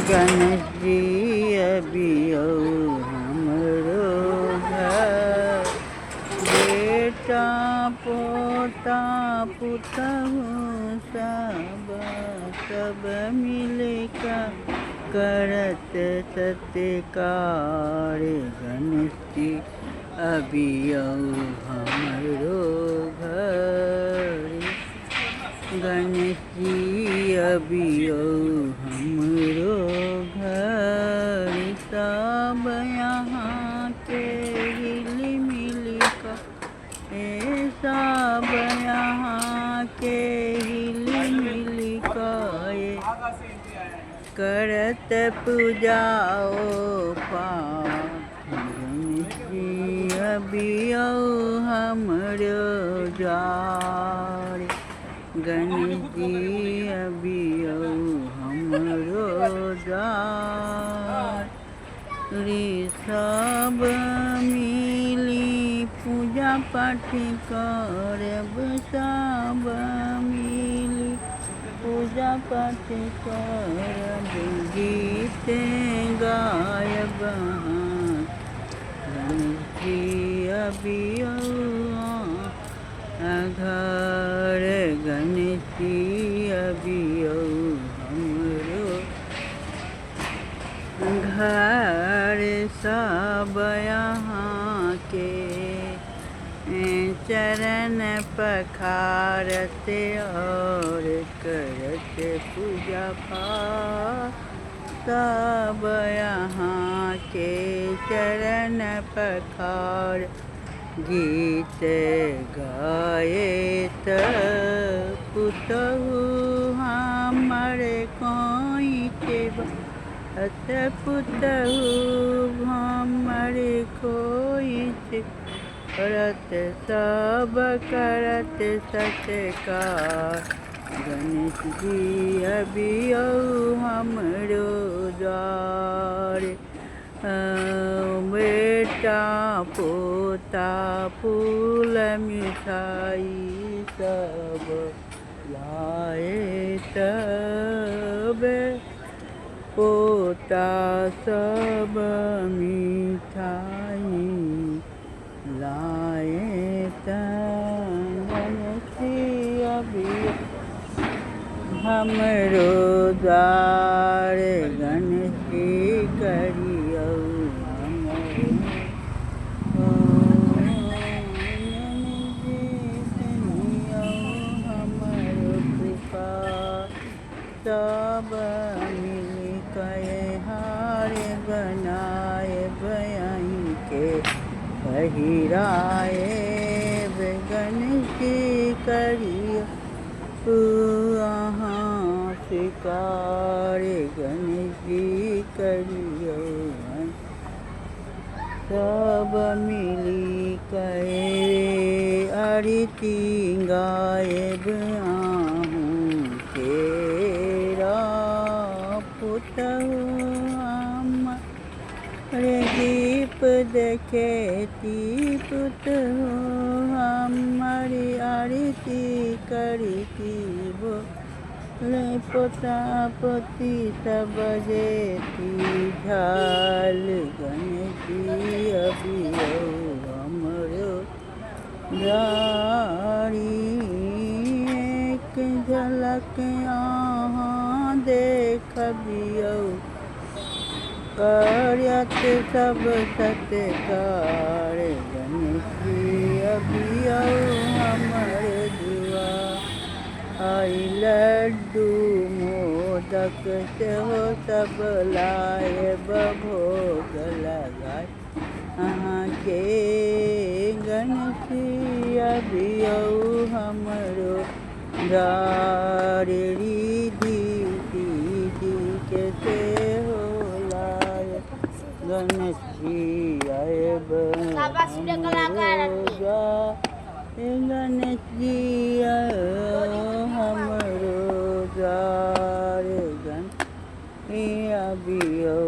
गणेश जी अबियो हमरो घर, बेटा पोता पुतहु सब मिलकर करत सत्कार। गणेश जी अबियो हमरो घर, गणेश जी अबियो हमरो घर। सब यहाँ के हिल मिल कर, सब यहाँ के हिल मिल कर करत पूजाओ पाठ। गणेश जी अबियो हमरो द्वार, गणेश जी अबियो हमरो द्वार। सब मिली पूजा पाठ करब, सब मिली पूजा पाठ करब, गीत गायब। गणेश जी अबियो घर, गणेश जी अबियो हमरो घर। सब यहाँ के चरण पखारत और करत पूजा पाठ। सब यहाँ के चरण पखार, गीत गायत पुतहु हमर खोइते बात। पुतहु हमर खोइते करत सब करत सत्कार। गणेश जी अबियो हमरो द्वार, बेटा पोता फूल मिठाई सब लाए तब। पोता सब मिठाई लाए तब। गणेश जी अबियो हमरो द्वार, गणेश जी करियो हमरो। गणेश जी करियो हमरो कृपा। सब मिल कहे हार बनाए बयाई के पहिराए। गणेश जी करियो यहाँ स्वीकार, गणेश जी करियो। सब मिली कहे आरती गायब आहूँ तेरा। पुतहु हमरे दीप देखेती, पुतहु हमारी आरती करती। बोले पोता पोती सब जेती झाल, गणेश जी अबियो हमरो द्वारी। एक झलक यहाँ देखबियो करत सब सत्कार। गणेश जी अबियो हमर दुआर, आई लड्डू मोदक सेहो सब लायब भोग लगाए अहाँ के। गणेश जी अबियो हमरो द्वार, रिद्धि सिद्धि के सेहो लायब। गणेश जी आयब हमरो द्वार, गणेश जी हमरो द्वार, गणेश जी अबियो